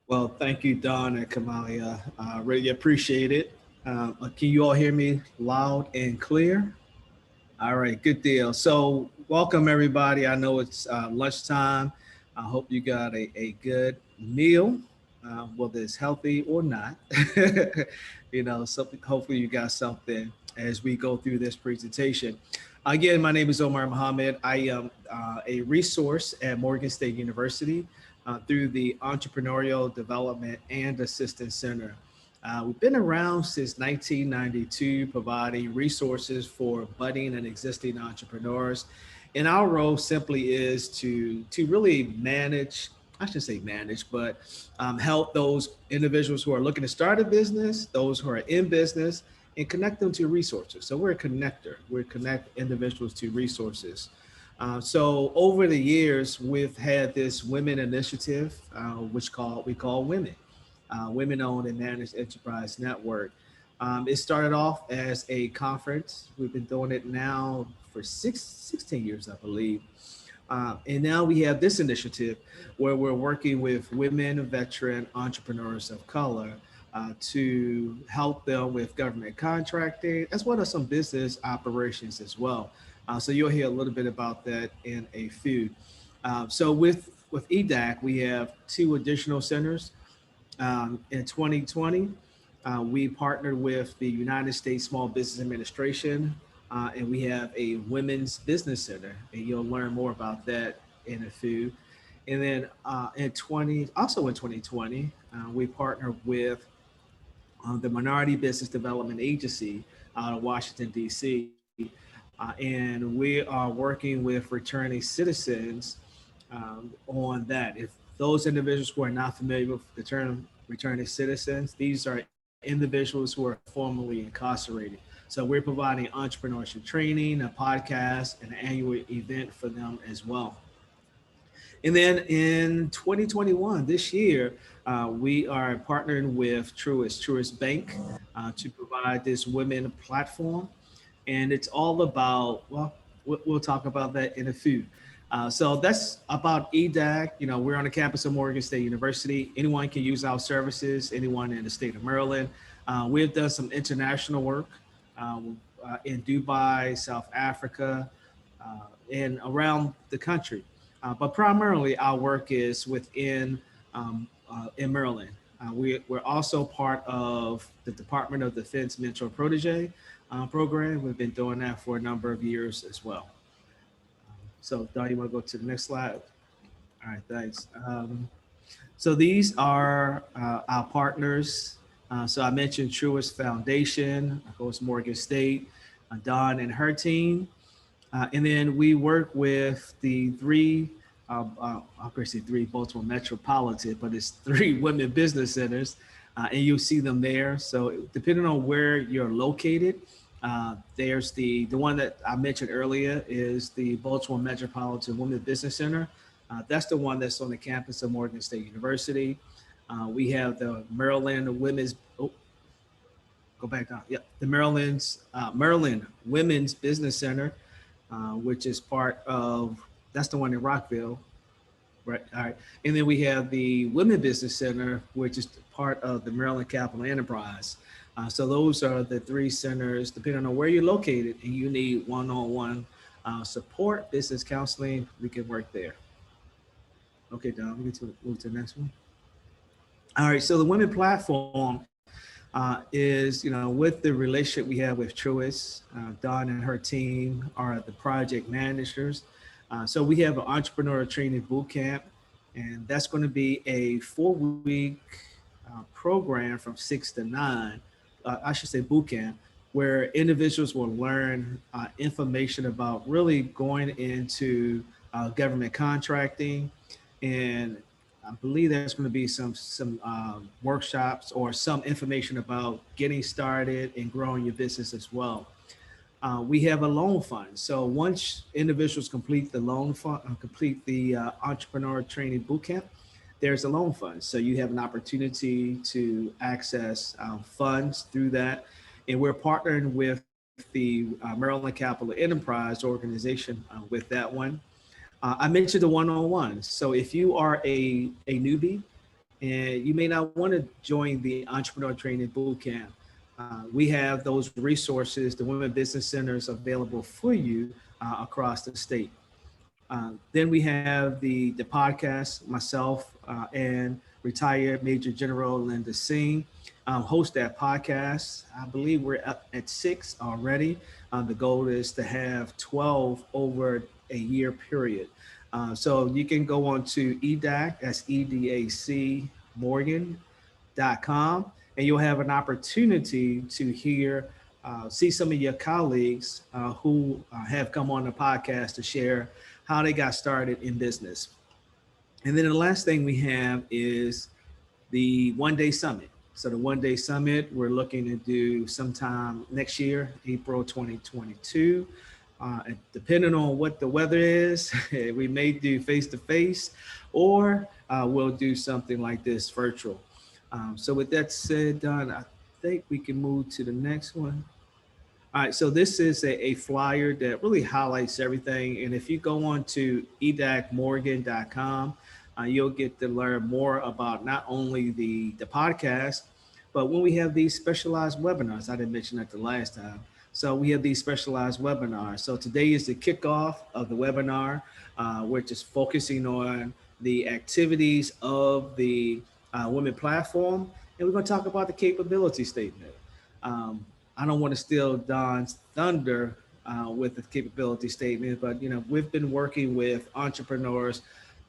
Well, thank you, Don and Kamalia. Really appreciate it. Can you all hear me loud and clear? All right, good deal. So, welcome everybody. I know it's lunchtime. I hope you got a good meal, whether it's healthy or not. Something. Hopefully, you got something as we go through this presentation. Again, my name is Omar Mohammed. I am a resource at Morgan State University through the Entrepreneurial Development and Assistance Center. We've been around since 1992, providing resources for budding and existing entrepreneurs. And our role simply is to really manage, I should say manage, but help those individuals who are looking to start a business, those who are in business, and connect them to resources. So we're a connector. We connect individuals to resources. So over the years, we've had this women initiative, which we call Women, Women-Owned and Managed Enterprise Network. It started off as a conference. We've been doing it now for 16 years, I believe. And now we have this initiative where we're working with women veteran entrepreneurs of color to help them with government contracting, as well as some business operations as well. So you'll hear a little bit about that in a few. So with EDAC, we have two additional centers. In 2020, we partnered with the United States Small Business Administration, and we have a women's business center, and you'll learn more about that in a few. And then also in 2020, we partnered with the Minority Business Development Agency out of Washington, D.C. And we are working with returning citizens on that. If those individuals who are not familiar with the term returning citizens, these are individuals who are formerly incarcerated. So we're providing entrepreneurship training, a podcast, and an annual event for them as well. And then in 2021, this year, we are partnering with Truist Bank, to provide this women platform. And it's all about, well, we'll talk about that in a few. So that's about EDAC. We're on the campus of Morgan State University. Anyone can use our services, anyone in the state of Maryland. We've done some international work in Dubai, South Africa, and around the country. But primarily our work is within in Maryland. We're also part of the Department of Defense Mentor Protege program. We've been doing that for a number of years as well. So Don, you want to go to the next slide? All right, thanks. So these are our partners. So I mentioned Truist Foundation, of course, Morgan State, Don and her team. And then we work with the I'll say three Baltimore metropolitan, but it's three women business centers, and you'll see them there. So depending on where you're located, there's the one that I mentioned earlier is the Baltimore Metropolitan Women Business Center. That's the one that's on the campus of Morgan State University. We have the Maryland Women's, go back down. Yeah, the Maryland Women's Business Center, which is part of, that's the one in Rockville, right? All right. And then we have the Women Business Center, which is part of the Maryland Capital Enterprise. So those are the three centers, depending on where you're located and you need one-on-one support, business counseling, we can work there. Okay, Don, we get to move to the next one. All right, so the Women Platform is, with the relationship we have with Truist, Dawn and her team are the project managers. So we have an entrepreneurial training boot camp, and that's going to be a 4-week program from 6 to 9. I should say boot camp, where individuals will learn information about really going into government contracting, and I believe there's going to be some workshops or some information about getting started and growing your business as well. We have a loan fund. So once individuals complete the loan fund, complete the entrepreneur training bootcamp, there's a loan fund. So you have an opportunity to access funds through that. And we're partnering with the Maryland Capital Enterprise organization with that one. I mentioned the one-on-one. So if you are a newbie and you may not want to join the Entrepreneurial Training Bootcamp. We have those resources, the Women Business Centers available for you across the state. Then we have the podcast, myself and retired Major General Linda Singh host that podcast. I believe we're up at 6 already. The goal is to have 12 over a year period. So you can go on to EDAC, that's EDAC Morgan.com, and you'll have an opportunity to hear, see some of your colleagues who have come on the podcast to share how they got started in business. And then the last thing we have is the one-day summit. So the one-day summit, we're looking to do sometime next year, April 2022. Depending on what the weather is, we may do face-to-face, or we'll do something like this virtual. So with that said, Don, I think we can move to the next one. All right, so this is a flyer that really highlights everything. And if you go on to edacmorgan.com, you'll get to learn more about not only the podcast, but when we have these specialized webinars. I didn't mention that the last time. So we have these specialized webinars. So today is the kickoff of the webinar, which is focusing on the activities of the Women platform. And we're going to talk about the capability statement. I don't want to steal Don's thunder with the capability statement, but we've been working with entrepreneurs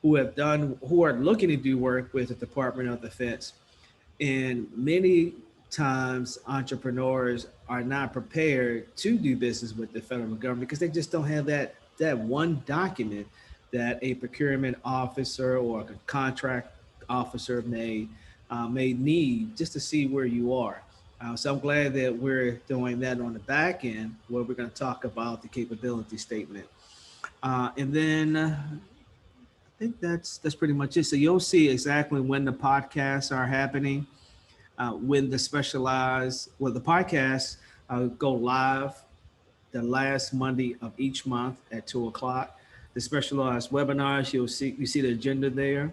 who are looking to do work with the Department of Defense, and many times entrepreneurs are not prepared to do business with the federal government because they just don't have that one document that a procurement officer or a contract officer may need just to see where you are. So I'm glad that we're doing that on the back end, where we're going to talk about the capability statement. And then I think that's pretty much it. So you'll see exactly when the podcasts are happening, when the podcasts go live the last Monday of each month at 2:00. The specialized webinars, you see the agenda there.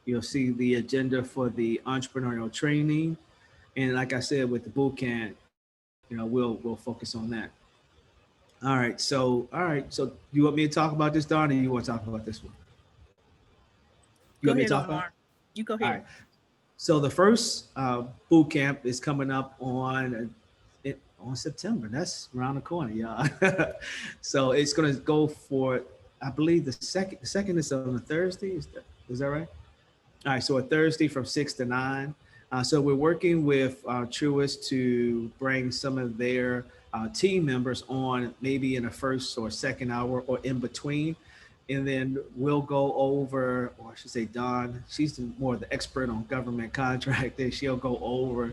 You'll see the agenda for the entrepreneurial training. And like I said, with the boot camp, we'll focus on that. All right. So you want me to talk about this, Don, or you want to talk about this one? You go want me ahead, to talk Omar. about? You go All ahead. right. So the first boot camp is coming up on September. That's around the corner, y'all. So it's going to go for, I believe the second is on a Thursday. Is that right? All right. So a Thursday from 6 to 9. So we're working with Truist to bring some of their team members on, maybe in the first or second hour or in between. And then we'll go over, or I should say Dawn, she's more the expert on government contracting. She'll go over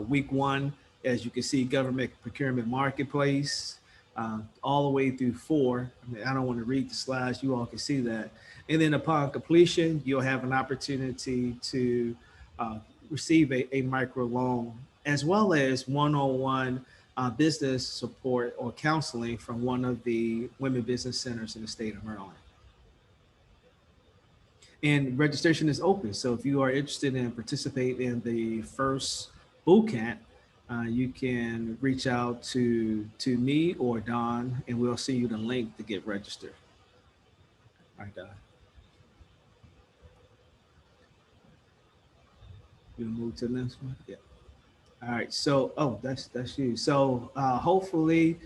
week 1, as you can see, government procurement marketplace, all the way through 4. I mean, I don't want to read the slides, you all can see that. And then upon completion, you'll have an opportunity to receive a micro loan, as well as one-on-one business support or counseling from one of the women business centers in the state of Maryland. And registration is open. So if you are interested in participating in the first boot camp, you can reach out to me or Don, and we'll send you the link to get registered. All right, Don. We'll move to the next one. Yeah. All right. So, that's you. So hopefully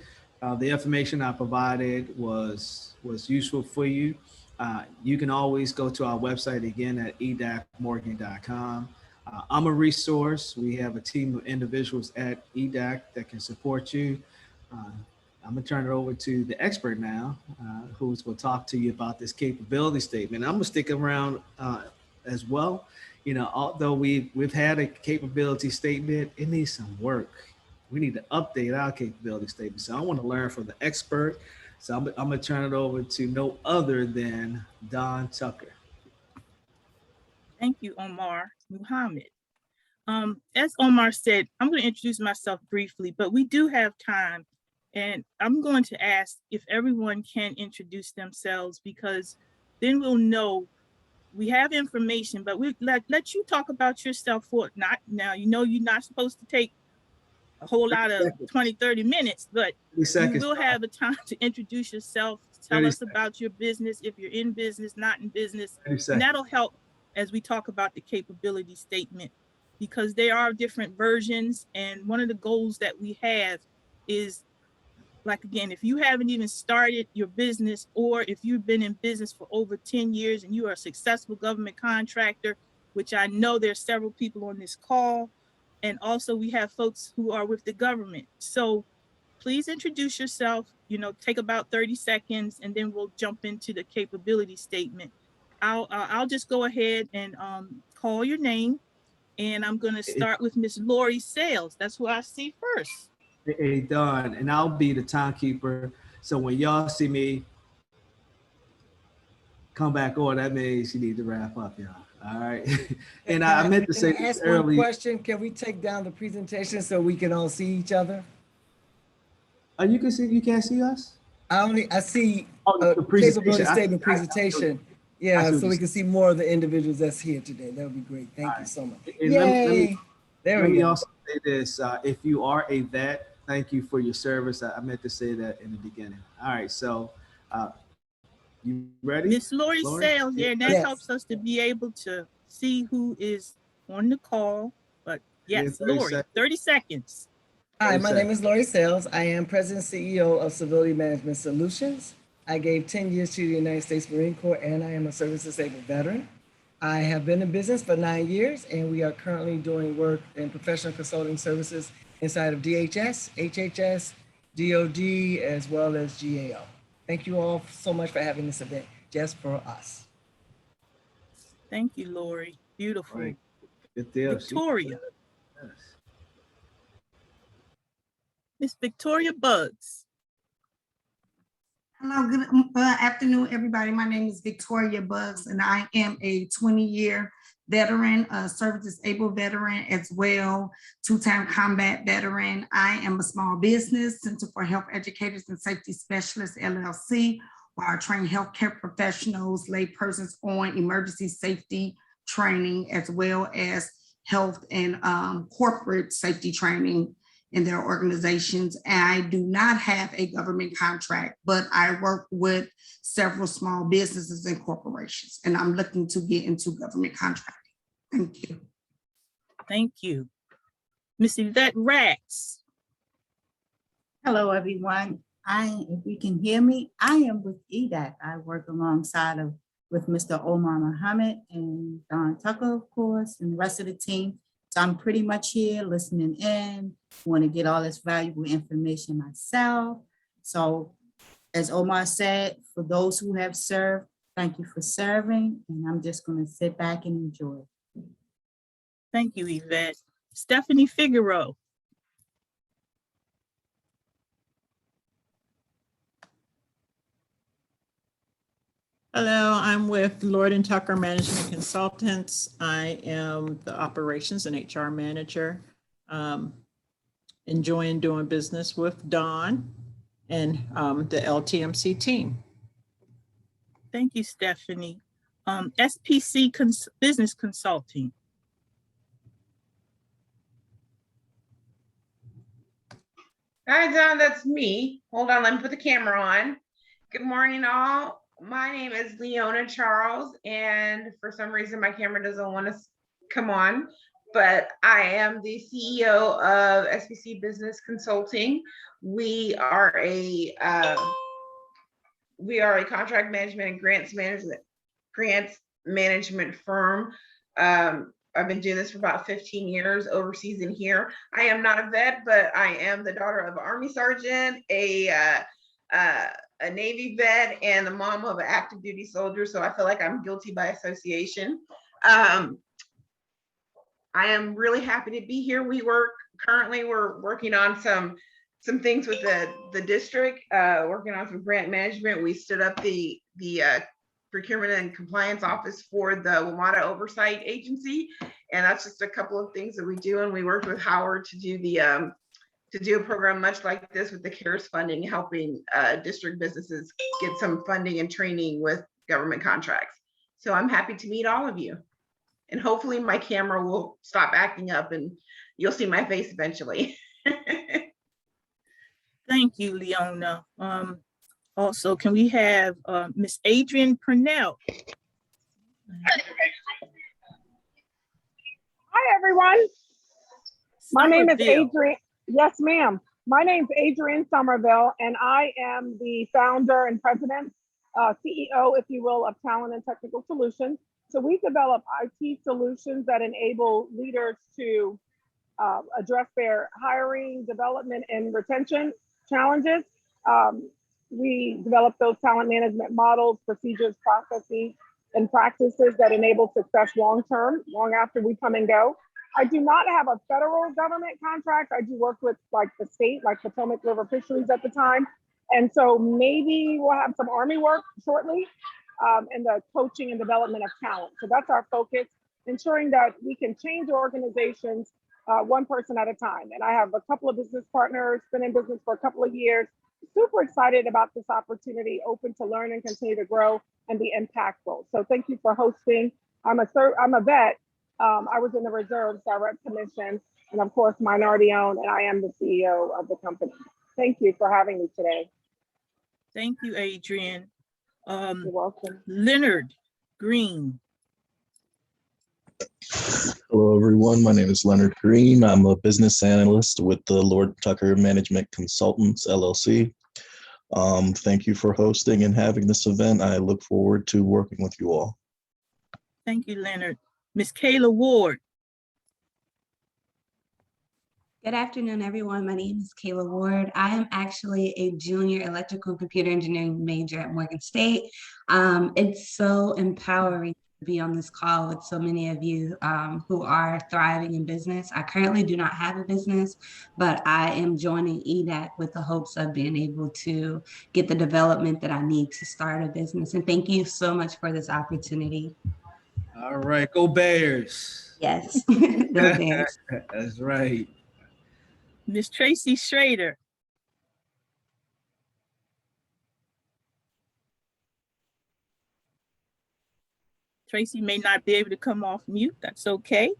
the information I provided was useful for you. You can always go to our website again at edacmorgan.com. I'm a resource. We have a team of individuals at EDAC that can support you. I'm gonna turn it over to the expert now, who's will talk to you about this capability statement. I'm gonna stick around as well. Although we've had a capability statement, it needs some work. We need to update our capability statement. So I want to learn from the expert. So I'm gonna turn it over to no other than Don Tucker. Thank you, Omar Muhammad. As Omar said, I'm going to introduce myself briefly, but we do have time. And I'm going to ask if everyone can introduce themselves, because then we'll know we have information, but we let you talk about yourself for not now. You know, you're not supposed to take a whole lot of 20, 30 minutes, but you will have a time to introduce yourself, tell us about your business, if you're in business, not in business, and that'll help as we talk about the capability statement, because there are different versions. And one of the goals that we have is, like, again, if you haven't even started your business, or if you've been in business for over 10 years and you are a successful government contractor, which I know there's several people on this call, and also we have folks who are with the government. So please introduce yourself, you know, take about 30 seconds, and then we'll jump into the capability statement. I'll just go ahead and call your name, and I'm gonna start with Miss Lori Sales. That's who I see first. Hey, Don, and I'll be the timekeeper. So when y'all see me come back on, that means you need to wrap up, y'all. All right. And I meant to say this early. One question. Can we take down the presentation so we can all see each other? Oh, you can see, you can't see us? I see the presentation. capability statement presentation. Yeah, so we can see more of the individuals that's here today. That would be great. Thank you so much. And Yay. Let me also say this. If you are a vet, thank you for your service. I meant to say that in the beginning. All right, so you ready? Miss Lori Sales, yeah, and that helps us to be able to see who is on the call. But yes, Lori, 30 seconds. Hi, my name is Lori Sales. I am President and CEO of Civilian Management Solutions. I gave 10 years to the United States Marine Corps, and I am a service-disabled veteran. I have been in business for 9 years, and we are currently doing work in professional consulting services inside of DHS, HHS, DOD, as well as GAO. Thank you all so much for having this event just for us. Thank you, Lori. Beautiful. Right. Good deal. Victoria. Miss Victoria Bugs. Hello, good afternoon, everybody. My name is Victoria Bugs, and I am a 20-year veteran, a service-disabled veteran as well, two-time combat veteran. I am a small business, Center for Health Educators and Safety Specialists, LLC, where I train healthcare professionals, lay persons on emergency safety training, as well as health and corporate safety training in their organizations. And I do not have a government contract, but I work with several small businesses and corporations, and I'm looking to get into government contracting. Thank you. Thank you. Miss Yvette Rax. Hello, everyone. If you can hear me, I am with EDAC. I work alongside with Mr. Omar Muhammad and Don Tucker, of course, and the rest of the team. So I'm pretty much here listening in, want to get all this valuable information myself. So as Omar said, for those who have served, thank you for serving, and I'm just going to sit back and enjoy. Thank you, Yvette. Stephanie Figueroa. Hello, I'm with Lord & Tucker Management Consultants. I am the operations and HR manager. Enjoying doing business with Don and the LTMC team. Thank you, Stephanie. SPC Business Consulting. Hi, Don, that's me. Hold on, let me put the camera on. Good morning, all. My name is Leona Charles, and for some reason my camera doesn't want to come on, but I am the CEO of SPC Business Consulting. We are a contract management and grants management firm. I've been doing this for about 15 years overseas and here. I am not a vet, but I am the daughter of an Army sergeant, a Navy vet, and the mom of an active duty soldier. So I feel like I'm guilty by association. I am really happy to be here. Currently we're working on some things with the district, working on some grant management. We stood up the procurement and compliance office for the WMATA oversight agency. And that's just a couple of things that we do. And we worked with Howard to do a program much like this with the CARES funding, helping district businesses get some funding and training with government contracts. So I'm happy to meet all of you. And hopefully my camera will stop acting up and you'll see my face eventually. Thank you, Leona. Also, can we have Miss Adrienne Purnell? Hi, everyone. My name is Somerville. Adrienne. Yes, ma'am. My name is Adrienne Somerville, and I am the founder and president, CEO, if you will, of Talent and Technical Solutions. So we develop IT solutions that enable leaders to address their hiring, development, and retention challenges. We develop those talent management models, procedures, processes, and practices that enable success long-term, long after we come and go. I do not have a federal government contract. I do work with like the state, like Potomac River Fisheries at the time. And so maybe we'll have some Army work shortly in the coaching and development of talent. So that's our focus, ensuring that we can change organizations one person at a time. And I have a couple of business partners, been in business for a couple of years, super excited about this opportunity, open to learn and continue to grow and be impactful. So thank you for hosting. I'm a vet. I was in the reserves, direct commission, and of course, minority owned, and I am the CEO of the company. Thank you for having me today. Thank you, Adrienne. You're welcome. Leonard Green. Hello, everyone. My name is Leonard Green. I'm a business analyst with the Lord Tucker Management Consultants, LLC. Thank you for hosting and having this event. I look forward to working with you all. Thank you, Leonard. Miss Kayla Ward. Good afternoon, everyone. My name is Kayla Ward. I am actually a junior electrical and computer engineering major at Morgan State. It's so empowering to be on this call with so many of you who are thriving in business. I currently do not have a business, but I am joining EDAC with the hopes of being able to get the development that I need to start a business. And thank you so much for this opportunity. All right, go Bears. Yes, go Bears. That's right. Miss Tracy Schrader. Tracy may not be able to come off mute. That's okay.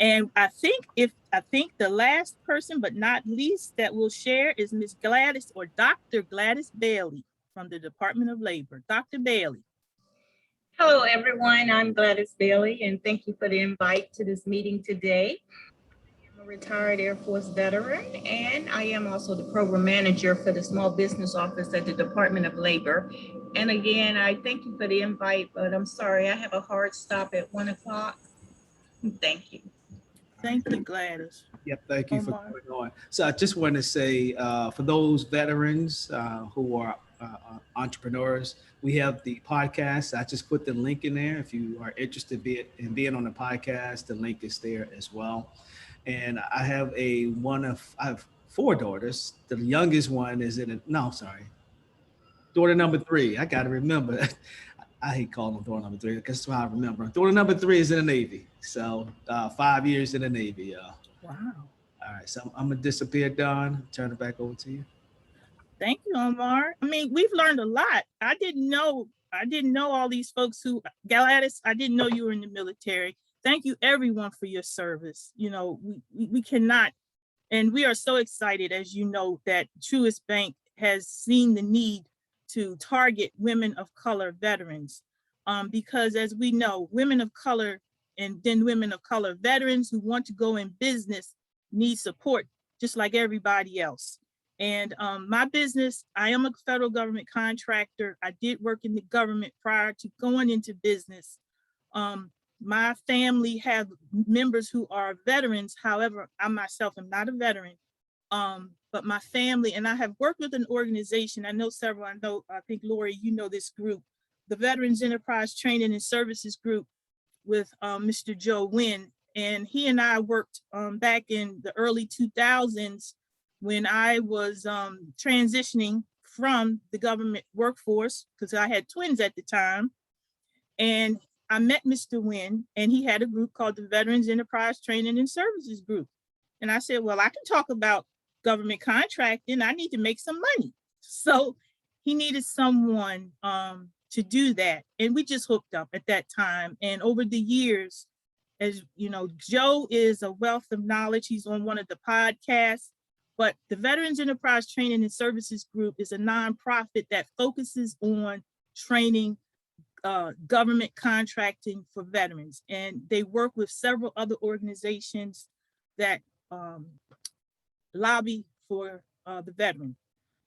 And I think the last person, but not least, that will share is Miss Gladys or Dr. Gladys Bailey from the Department of Labor. Dr. Bailey. Hello, everyone. I'm Gladys Bailey, and thank you for the invite to this meeting today. I'm a retired Air Force veteran, and I am also the program manager for the Small Business Office at the Department of Labor. And again, I thank you for the invite, but I'm sorry, I have a hard stop at 1 o'clock. Thank you. Thank you, Gladys. Yep, thank you for coming on. So I just want to say, for those veterans who are entrepreneurs, we have the podcast. I just put the link in there. If you are interested in being on the podcast, the link is there as well. And I have I have 4 daughters. The youngest one is daughter number 3. I got to remember. I hate calling them daughter number 3 because that's how I remember. Daughter number 3 is in the Navy. So 5 years in the Navy. Wow. All right. So I'm going to disappear, Don. Turn it back over to you. Thank you, Omar. I mean, we've learned a lot. I didn't know all these folks who, Gladys, I didn't know you were in the military. Thank you, everyone, for your service. You know, we cannot, and we are so excited, as you know, that Truist Bank has seen the need to target women of color veterans, because as we know, women of color and then women of color veterans who want to go in business need support just like everybody else. And my business, I am a federal government contractor. I did work in the government prior to going into business. My family have members who are veterans. However, I myself am not a veteran. But my family, and I have worked with an organization, I know several, I think Lori, you know this group, the Veterans Enterprise Training and Services Group with Mr. W.O.M.E.N. And he and I worked back in the early 2000s when I was transitioning from the government workforce, because I had twins at the time. And I met Mr. W.O.M.E.N. and he had a group called the Veterans Enterprise Training and Services Group. And I said, well, I can talk about government contracting. I need to make some money. So he needed someone to do that. And we just hooked up at that time. And over the years, as you know, Joe is a wealth of knowledge. He's on one of the podcasts, but the Veterans Enterprise Training and Services Group is a nonprofit that focuses on training government contracting for veterans. And they work with several other organizations that lobby for the veteran.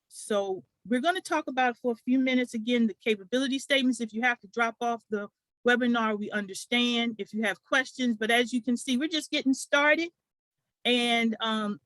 So we're going to talk about for a few minutes, again, the capability statements. If you have to drop off the webinar, we understand if you have questions, but as you can see, we're just getting started. And I'm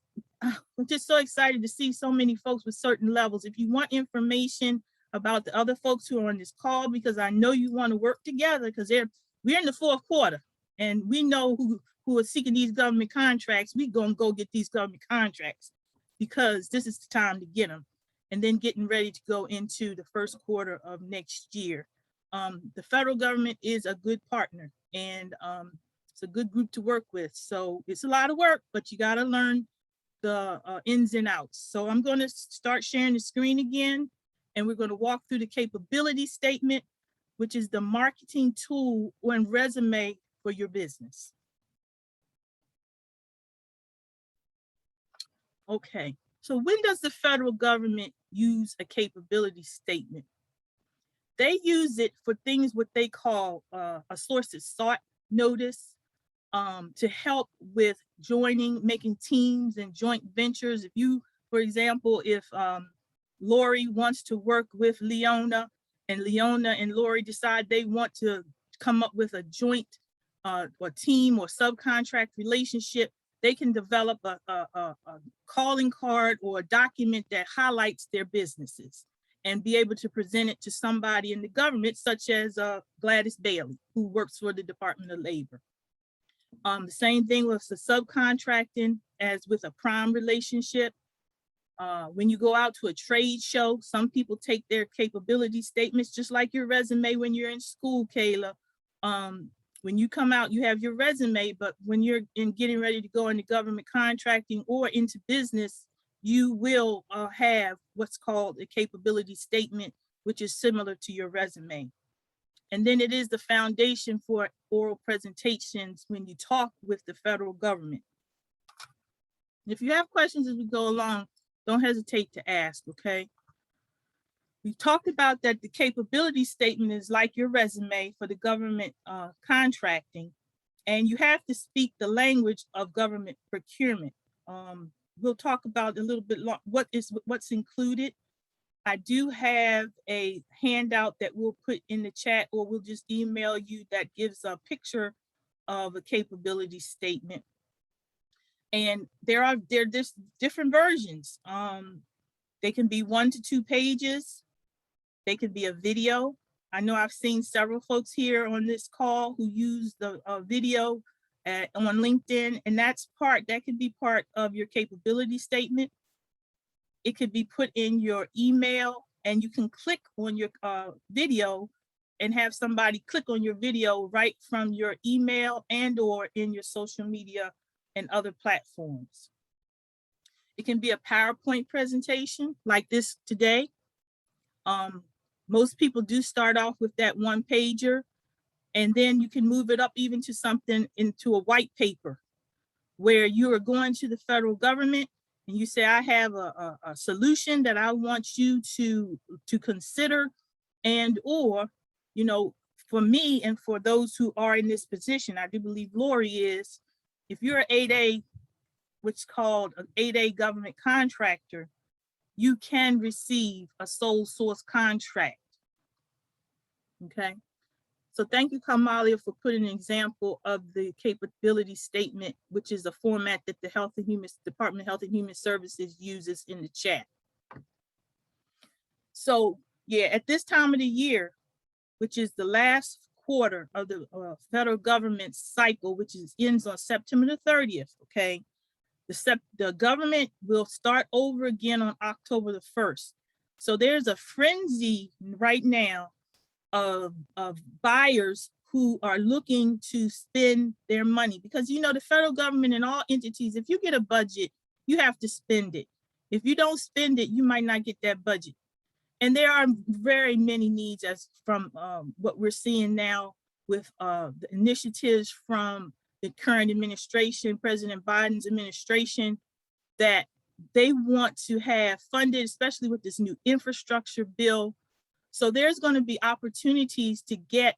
just so excited to see so many folks with certain levels. If you want information about the other folks who are on this call, because I know you want to work together, because we're in the fourth quarter and we know who are seeking these government contracts. We're going to go get these government contracts because this is the time to get them. And then getting ready to go into the first quarter of next year. The federal government is a good partner, and it's a good group to work with. So it's a lot of work, but you got to learn the ins and outs. So I'm going to start sharing the screen again, and we're going to walk through the capability statement, which is the marketing tool and resume for your business. Okay, so when does the federal government use a capability statement? They use it for things what they call a sources sought notice to help with joining, making teams and joint ventures. If you, for example, if Lori wants to work with Leona and Lori decide they want to come up with a joint or team or subcontract relationship, they can develop a calling card or a document that highlights their businesses and be able to present it to somebody in the government, such as Gladys Bailey, who works for the Department of Labor. The same thing with the subcontracting as with a prime relationship. When you go out to a trade show, some people take their capability statements, just like your resume when you're in school, Kayla. When you come out, you have your resume, but when you're getting ready to go into government contracting or into business, you will have what's called a capability statement, which is similar to your resume. And then it is the foundation for oral presentations when you talk with the federal government. If you have questions as we go along, don't hesitate to ask, okay? We talked about that the capability statement is like your resume for the government contracting, and you have to speak the language of government procurement. We'll talk about a little bit what's included. I do have a handout that we'll put in the chat, or we'll just email you, that gives a picture of a capability statement. And there's different versions. They can be 1 to 2 pages. They could be a video. I know I've seen several folks here on this call who use the video on LinkedIn, and that could be part of your capability statement. It could be put in your email, and you can click on your video and have somebody click on your video right from your email and or in your social media and other platforms. It can be a PowerPoint presentation like this today. Most people do start off with that 1-pager, and then you can move it up even to something into a white paper where you are going to the federal government and you say, I have a solution that I want you to consider, and or, you know, for me and for those who are in this position, I do believe Lori is, if you're an 8A, which is called an 8A government contractor, you can receive a sole source contract, okay? So thank you, Kamalia, for putting an example of the capability statement, which is a format that the Department of Health and Human Services uses in the chat. So yeah, at this time of the year, which is the last quarter of the federal government cycle, which ends on September the 30th, okay? The government will start over again on October the 1st. So there's a frenzy right now of buyers who are looking to spend their money, because you know the federal government and all entities, if you get a budget, you have to spend it. If you don't spend it, you might not get that budget. And there are very many needs as from what we're seeing now with the initiatives from the current administration, President Biden's administration, that they want to have funded, especially with this new infrastructure bill. So there's going to be opportunities to get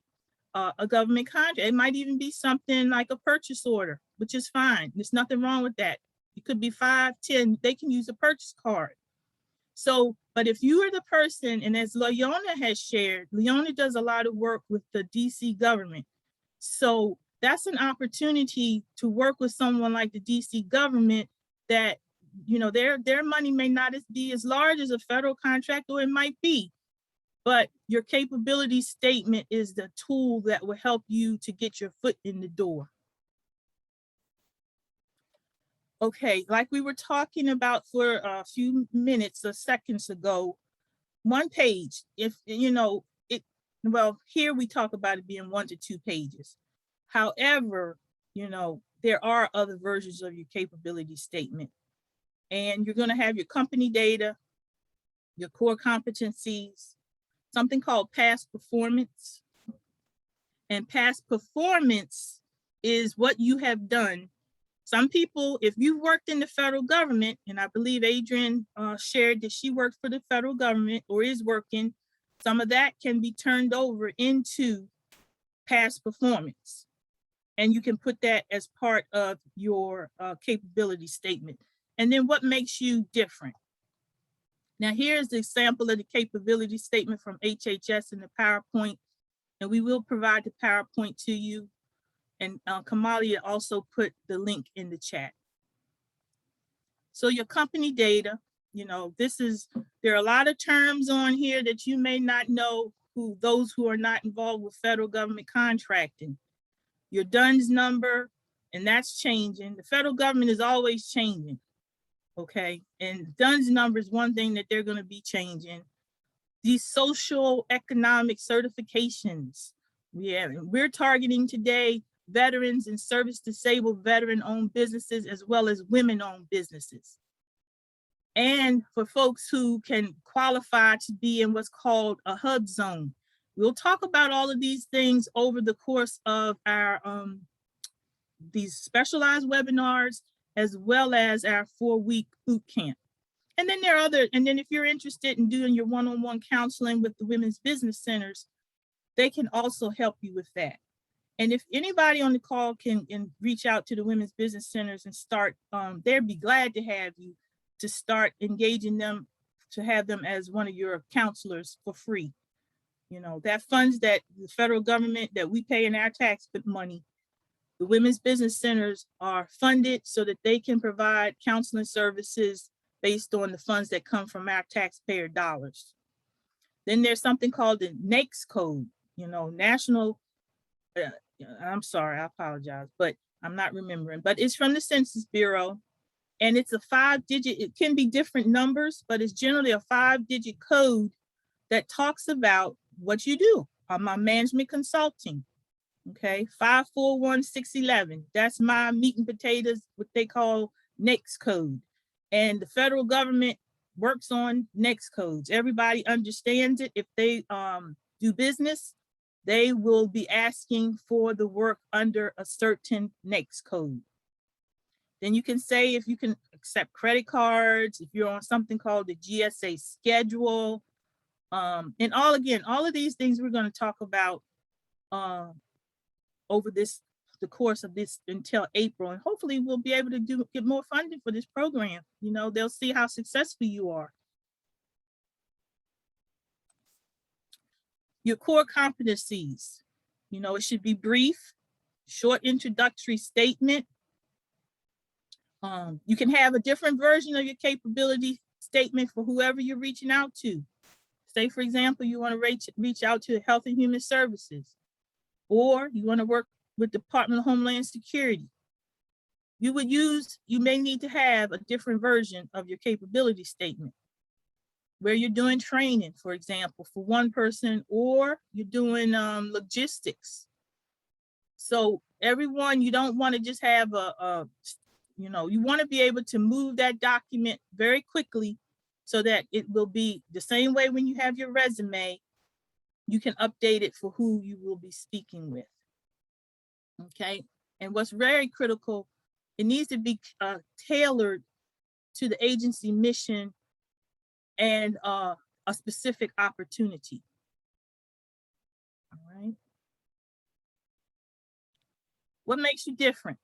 a government contract. It might even be something like a purchase order, which is fine. There's nothing wrong with that. It could be 5, 10, they can use a purchase card. So, but if you are the person, and as Leona has shared, Leona does a lot of work with the DC government. So that's an opportunity to work with someone like the DC government that, you know, their money may not be as large as a federal contract, or it might be, but your capability statement is the tool that will help you to get your foot in the door. Okay, like we were talking about for a few minutes or seconds ago, one page, if you know it, well, here we talk about it being 1 to 2 pages. However, you know, there are other versions of your capability statement, and you're going to have your company data, your core competencies, something called past performance. And past performance is what you have done. Some people, if you worked in the federal government, and I believe Adrienne shared that she worked for the federal government or is working, some of that can be turned over into past performance. And you can put that as part of your capability statement. And then what makes you different? Now, here's the example of the capability statement from HHS in the PowerPoint, and we will provide the PowerPoint to you. And Kamalia also put the link in the chat. So your company data, you know, there are a lot of terms on here that you may not know, those who are not involved with federal government contracting. Your DUNS number, and that's changing. The federal government is always changing, okay? And DUNS number is one thing that they're gonna be changing. These social economic certifications, we're targeting today veterans and service disabled veteran-owned businesses, as well as women-owned businesses. And for folks who can qualify to be in what's called a HUD zone. We'll talk about all of these things over the course of our these specialized webinars, as well as our 4-week boot camp. And then if you're interested in doing your one-on-one counseling with the women's business centers, they can also help you with that. And if anybody on the call can reach out to the women's business centers and start, they'd be glad to have you to start engaging them, to have them as one of your counselors for free. You know, that funds that the federal government that we pay in our tax money, the women's business centers are funded so that they can provide counseling services based on the funds that come from our taxpayer dollars. Then there's something called the NAICS code, you know, National, I'm sorry, I apologize, but I'm not remembering, but it's from the Census Bureau, and it's a 5-digit, it can be different numbers, but it's generally a 5-digit code that talks about what you do. I'm a management consulting, okay, 541611. That's my meat and potatoes, what they call NAICS code. And the federal government works on NAICS codes. Everybody understands it. If they do business, they will be asking for the work under a certain NAICS code. Then you can say if you can accept credit cards, if you're on something called the GSA schedule. And all of these things we're going to talk about over the course of this until April. And hopefully we'll be able to get more funding for this program. You know, they'll see how successful you are. Your core competencies, you know, it should be brief, short introductory statement. You can have a different version of your capability statement for whoever you're reaching out to. Say, for example, you want to reach out to Health and Human Services, or you want to work with Department of Homeland Security. You may need to have a different version of your capability statement, where you're doing training, for example, for one person, or you're doing logistics. So everyone, you don't want to just have you know, you want to be able to move that document very quickly so that it will be the same way when you have your resume, you can update it for who you will be speaking with. Okay. And what's very critical, it needs to be tailored to the agency mission and a specific opportunity. All right. What makes you different?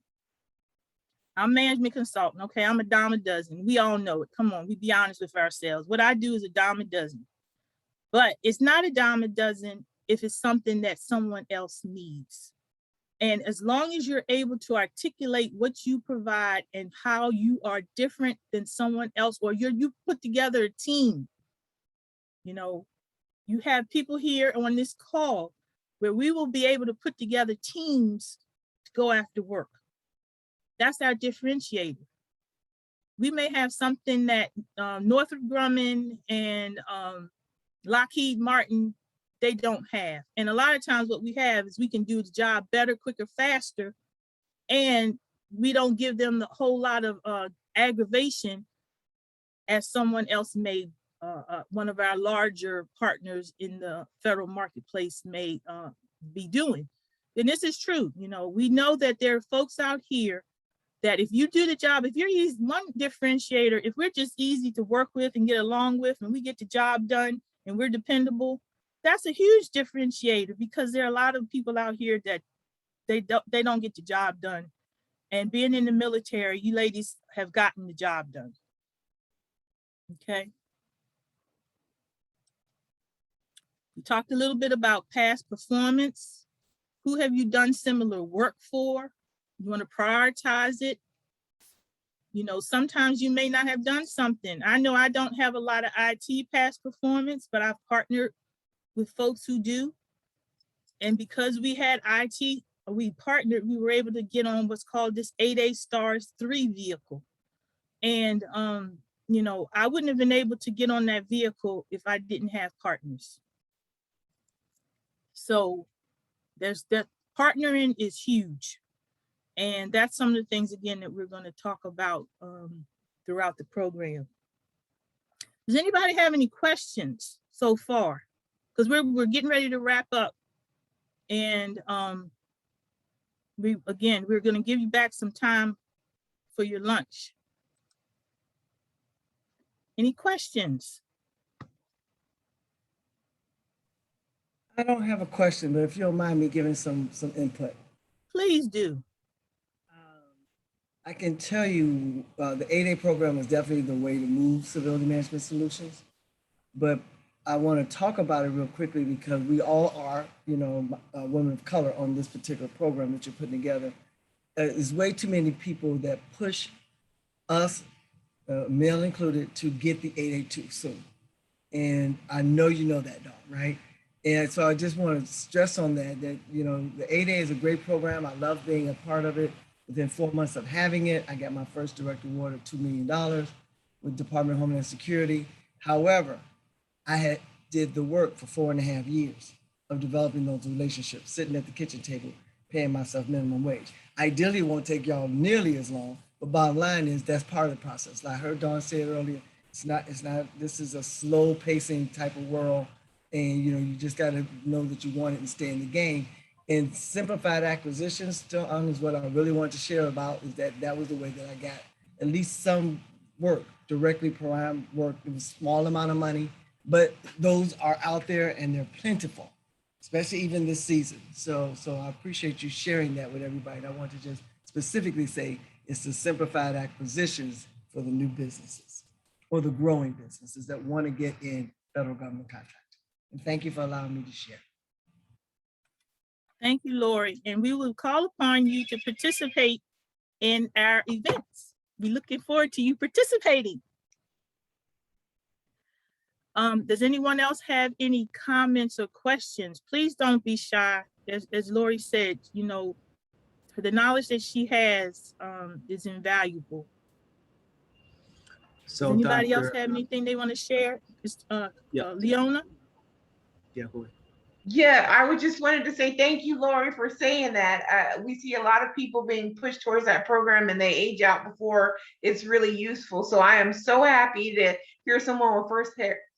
I'm a management consultant. Okay, I'm a dime a dozen. We all know it. Come on, we be honest with ourselves. What I do is a dime a dozen. But it's not a dime a dozen if it's something that someone else needs. And as long as you're able to articulate what you provide and how you are different than someone else, or you put together a team, you know, you have people here on this call where we will be able to put together teams to go after work. That's our differentiator. We may have something that Northrop Grumman and Lockheed Martin, they don't have. And a lot of times what we have is we can do the job better, quicker, faster, and we don't give them the whole lot of aggravation as someone else may, one of our larger partners in the federal marketplace may be doing. And this is true. You know, we know that there are folks out here that if you do the job, if you're one differentiator, if we're just easy to work with and get along with, and we get the job done and we're dependable, that's a huge differentiator, because there are a lot of people out here that they don't get the job done. And being in the military, you ladies have gotten the job done. Okay. We talked a little bit about past performance. Who have you done similar work for? You want to prioritize it. You know, sometimes you may not have done something. I know I don't have a lot of IT past performance, but I've partnered with folks who do. And because we had IT, we partnered, we were able to get on what's called this 8A Stars 3 vehicle. And, you know, I wouldn't have been able to get on that vehicle if I didn't have partners. So that partnering is huge. And that's some of the things, again, that we're going to talk about throughout the program. Does anybody have any questions so far? Because we're getting ready to wrap up. And we're going to give you back some time for your lunch. Any questions? I don't have a question, but if you don't mind me giving some input. Please do. I can tell you the 8A program is definitely the way to move civility management solutions, but I want to talk about it real quickly because we all are, you know, women of color on this particular program that you're putting together. There's way too many people that push us, male included, to get the 8A too soon. And I know you know that, Dawn, right? And so I just want to stress on that, you know, the 8A is a great program. I love being a part of it. Within 4 months of having it, I got my first direct award of $2 million with Department of Homeland Security. However, I did the work for 4.5 years of developing those relationships, sitting at the kitchen table, paying myself minimum wage. Ideally, it won't take y'all nearly as long, but bottom line is that's part of the process. Like I heard Dawn say it earlier, this is a slow pacing type of world. And you know, you just got to know that you want it and stay in the game. And simplified acquisitions, still on, is what I really want to share about, is that was the way that I got at least some work, directly prime work. It was a small amount of money, but those are out there and they're plentiful, especially even this season. So I appreciate you sharing that with everybody. And I want to just specifically say it's the simplified acquisitions for the new businesses or the growing businesses that want to get in federal government contracts. And thank you for allowing me to share. Thank you, Lori. And we will call upon you to participate in our events. We're looking forward to you participating. Does anyone else have any comments or questions? Please don't be shy. As Lori said, you know, the knowledge that she has is invaluable. So does anybody else have anything they want to share? Yeah. Leona? Yeah, go ahead. Yeah, I would just wanted to say thank you, Lori, for saying that. We see a lot of people being pushed towards that program and they age out before it's really useful. So I am so happy to hear someone with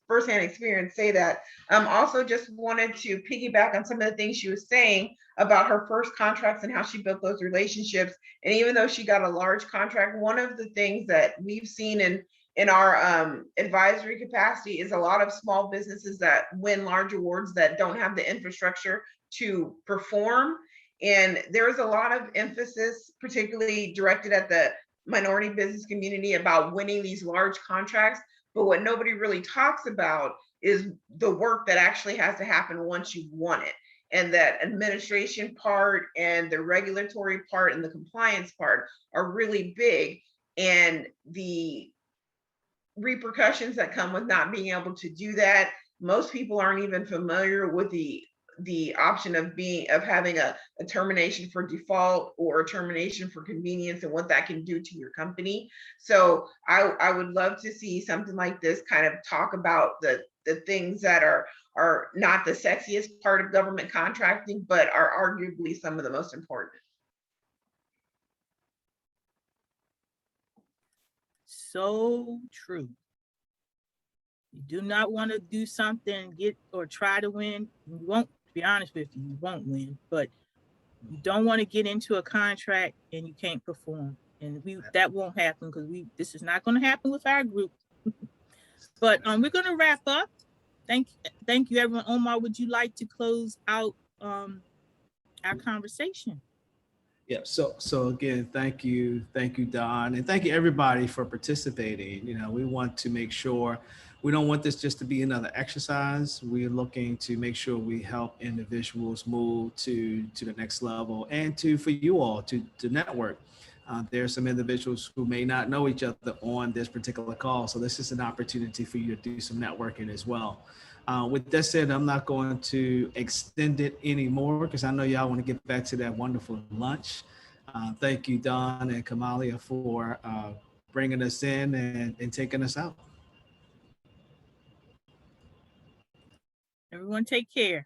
firsthand experience say that. Also just wanted to piggyback on some of the things she was saying about her first contracts and how she built those relationships. And even though she got a large contract, one of the things that we've seen in our advisory capacity is a lot of small businesses that win large awards that don't have the infrastructure to perform. And there's a lot of emphasis, particularly directed at the minority business community, about winning these large contracts. But what nobody really talks about is the work that actually has to happen once you've won it. And that administration part and the regulatory part and the compliance part are really big. And the repercussions that come with not being able to do that. Most people aren't even familiar with the option of having a termination for default or a termination for convenience and what that can do to your company. So I would love to see something like this kind of talk about the things that are not the sexiest part of government contracting, but are arguably some of the most important. So true. You do not want to do something, or try to win. You won't, to be honest with you, you won't win, but you don't want to get into a contract and you can't perform. And that won't happen because this is not going to happen with our group. But we're going to wrap up. Thank you, everyone. Omar, would you like to close out our conversation? Yeah, so again, thank you, Don, and thank you everybody for participating. You know, we want to make sure we don't want this just to be another exercise. We're looking to make sure we help individuals move to the next level, and for you all to network. There are some individuals who may not know each other on this particular call, so this is an opportunity for you to do some networking as well. With that said, I'm not going to extend it anymore because I know y'all want to get back to that wonderful lunch. Thank you, Don and Kamalia, for bringing us in and taking us out. Everyone take care.